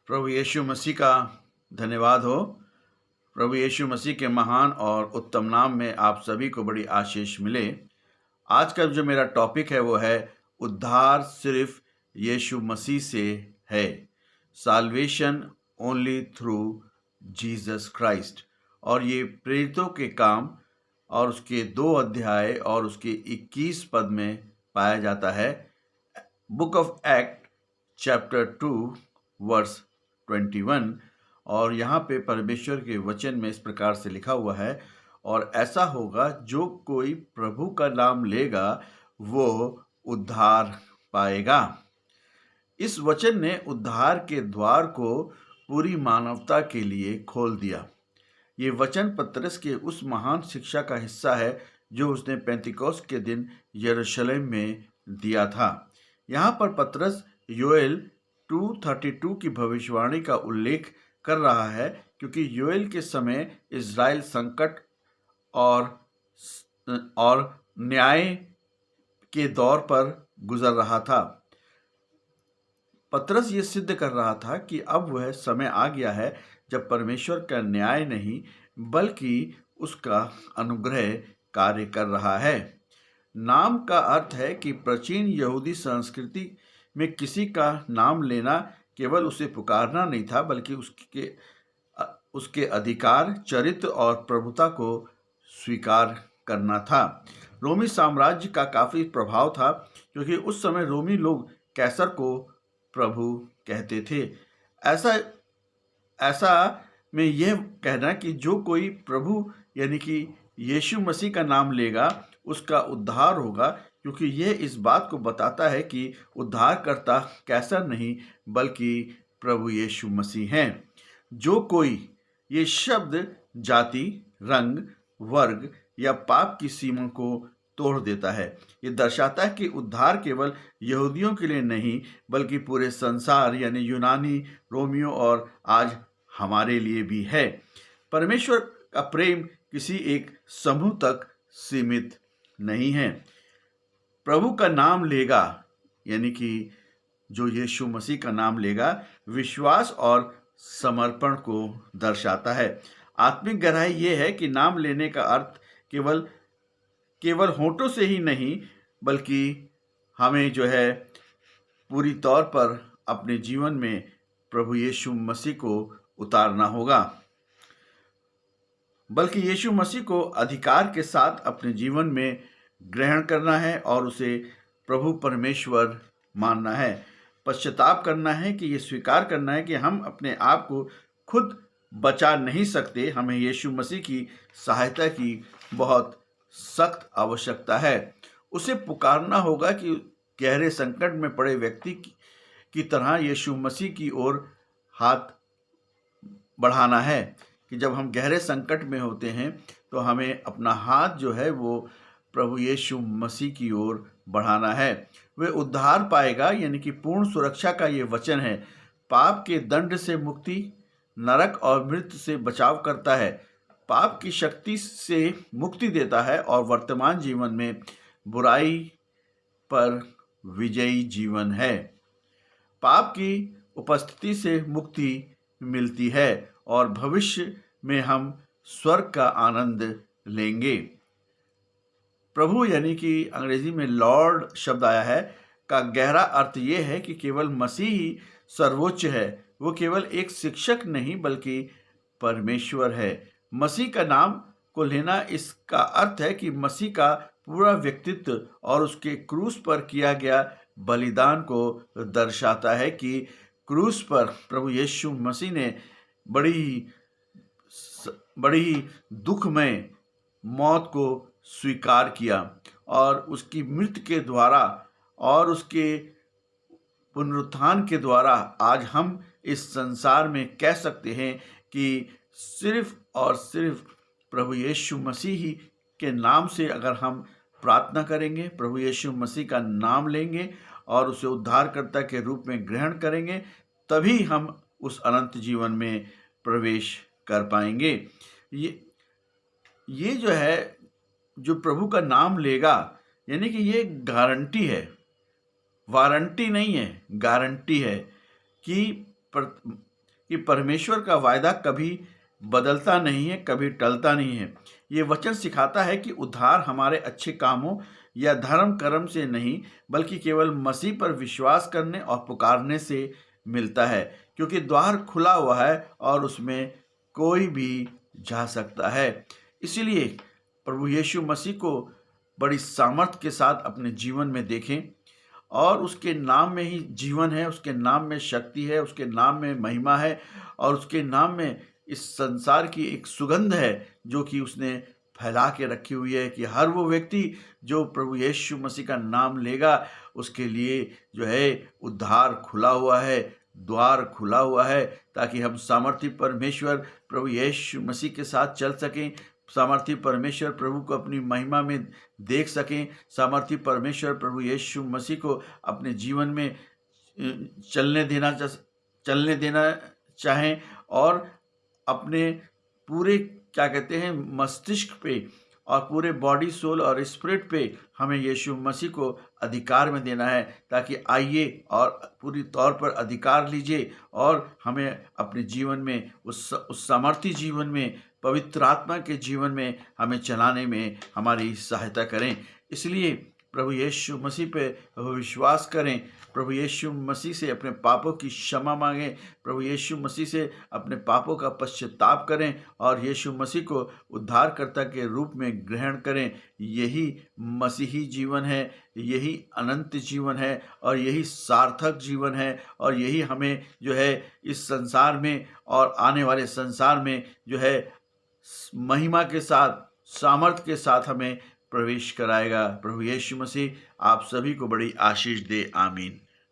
प्रभु यीशु मसीह का धन्यवाद हो। प्रभु यीशु मसीह के महान और उत्तम नाम में आप सभी को बड़ी आशीष मिले। आज का जो मेरा टॉपिक है वो है उद्धार सिर्फ यीशु मसीह से है। Salvation only through Jesus Christ. और ये प्रेरितों के काम और उसके 2 अध्याय और उसके 21 पद में पाया जाता है। Book of act chapter 2 verse 21। और यहाँ पे परमेश्वर के वचन में इस प्रकार से लिखा हुआ है, और ऐसा होगा जो कोई प्रभु का नाम लेगा वो उद्धार पाएगा। इस वचन ने उद्धार के द्वार को पूरी मानवता के लिए खोल दिया। ये वचन पतरस के उस महान शिक्षा का हिस्सा है जो उसने पेंतिकोस्त के दिन यरूशलेम में दिया था। यहाँ पर पतरस योएल 2:32 की भविष्यवाणी का उल्लेख कर रहा है, क्योंकि योएल के समय इज़राइल संकट और न्याय के दौर पर गुजर रहा था। पतरस ये सिद्ध कर रहा था कि अब वह समय आ गया है जब परमेश्वर का न्याय नहीं बल्कि उसका अनुग्रह कार्य कर रहा है। नाम का अर्थ है कि प्राचीन यहूदी संस्कृति में किसी का नाम लेना केवल उसे पुकारना नहीं था, बल्कि उसके अधिकार, चरित्र और प्रभुता को स्वीकार करना था। रोमी साम्राज्य का काफ़ी प्रभाव था, क्योंकि उस समय रोमी लोग कैसर को प्रभु कहते थे। ऐसा में यह कहना कि जो कोई प्रभु यानी कि यीशु मसीह का नाम लेगा उसका उद्धार होगा, क्योंकि यह इस बात को बताता है कि उद्धारकर्ता कैसर नहीं बल्कि प्रभु यीशु मसीह हैं। जो कोई, ये शब्द जाति, रंग, वर्ग या पाप की सीमा को तोड़ देता है। ये दर्शाता है कि उद्धार केवल यहूदियों के लिए नहीं बल्कि पूरे संसार यानी यूनानी, रोमियो और आज हमारे लिए भी है। परमेश्वर का प्रेम किसी एक समूह तक सीमित नहीं है। प्रभु का नाम लेगा यानी कि जो यीशु मसीह का नाम लेगा, विश्वास और समर्पण को दर्शाता है। आत्मिक गहराई ये है कि नाम लेने का अर्थ केवल होठों से ही नहीं बल्कि हमें जो है पूरी तौर पर अपने जीवन में प्रभु यीशु मसीह को उतारना होगा, बल्कि यीशु मसीह को अधिकार के साथ अपने जीवन में ग्रहण करना है और उसे प्रभु परमेश्वर मानना है। पश्चाताप करना है कि ये स्वीकार करना है कि हम अपने आप को खुद बचा नहीं सकते, हमें यीशु मसीह की सहायता की बहुत सख्त आवश्यकता है। उसे पुकारना होगा कि गहरे संकट में पड़े व्यक्ति की तरह यीशु मसीह की ओर हाथ बढ़ाना है कि जब हम गहरे संकट में होते हैं तो हमें अपना हाथ जो है वो प्रभु यीशु मसीह की ओर बढ़ाना है। वे उद्धार पाएगा यानी कि पूर्ण सुरक्षा का ये वचन है। पाप के दंड से मुक्ति, नरक और मृत्यु से बचाव करता है, पाप की शक्ति से मुक्ति देता है और वर्तमान जीवन में बुराई पर विजयी जीवन है। पाप की उपस्थिति से मुक्ति मिलती है और भविष्य में हम स्वर्ग का आनंद लेंगे। प्रभु यानी कि अंग्रेजी में लॉर्ड शब्द आया है का गहरा अर्थ ये है कि केवल मसीह ही सर्वोच्च है। वो केवल एक शिक्षक नहीं बल्कि परमेश्वर है। मसीह का नाम को लेना इसका अर्थ है कि मसीह का पूरा व्यक्तित्व और उसके क्रूस पर किया गया बलिदान को दर्शाता है कि क्रूस पर प्रभु यीशु मसीह ने बड़ी दुखमय मौत को स्वीकार किया और उसकी मृत्यु के द्वारा और उसके पुनरुत्थान के द्वारा आज हम इस संसार में कह सकते हैं कि सिर्फ और सिर्फ प्रभु यीशु मसीह ही के नाम से अगर हम प्रार्थना करेंगे, प्रभु यीशु मसीह का नाम लेंगे और उसे उद्धारकर्ता के रूप में ग्रहण करेंगे, तभी हम उस अनंत जीवन में प्रवेश कर पाएंगे। ये जो है, जो प्रभु का नाम लेगा यानी कि ये गारंटी है, वारंटी नहीं है, गारंटी है कि कि परमेश्वर का वायदा कभी बदलता नहीं है, कभी टलता नहीं है। ये वचन सिखाता है कि उद्धार हमारे अच्छे कामों या धर्म कर्म से नहीं, बल्कि केवल मसीह पर विश्वास करने और पुकारने से मिलता है, क्योंकि द्वार खुला हुआ है और उसमें कोई भी जा सकता है। इसीलिए प्रभु यीशु मसीह को बड़ी सामर्थ के साथ अपने जीवन में देखें, और उसके नाम में ही जीवन है, उसके नाम में शक्ति है, उसके नाम में महिमा है, और उसके नाम में इस संसार की एक सुगंध है जो कि उसने फैला के रखी हुई है, कि हर वो व्यक्ति जो प्रभु यीशु मसीह का नाम लेगा उसके लिए जो है उद्धार खुला हुआ है, द्वार खुला हुआ है, ताकि हम सामर्थी परमेश्वर प्रभु यीशु मसीह के साथ चल सकें, सामर्थी परमेश्वर प्रभु को अपनी महिमा में देख सकें, सामर्थी परमेश्वर प्रभु यीशु मसीह को अपने जीवन में चलने देना चाहें, और अपने पूरे क्या कहते हैं मस्तिष्क पे और पूरे बॉडी सोल और स्पिरिट पे हमें यीशु मसीह को अधिकार में देना है, ताकि आइए और पूरी तौर पर अधिकार लीजिए और हमें अपने जीवन में उस सामर्थी जीवन में, पवित्र आत्मा के जीवन में हमें चलाने में हमारी सहायता करें। इसलिए प्रभु यीशु मसीह पे विश्वास करें, प्रभु यीशु मसीह से अपने पापों की क्षमा मांगें, प्रभु यीशु मसीह से अपने पापों का पश्चाताप करें और यीशु मसीह को उद्धारकर्ता के रूप में ग्रहण करें। यही मसीही जीवन है, यही अनंत जीवन है और यही सार्थक जीवन है, और यही हमें जो है इस संसार में और आने वाले संसार में जो है महिमा के साथ, सामर्थ के साथ हमें प्रवेश कराएगा। प्रभु यीशु मसीह आप सभी को बड़ी आशीष दे। आमीन।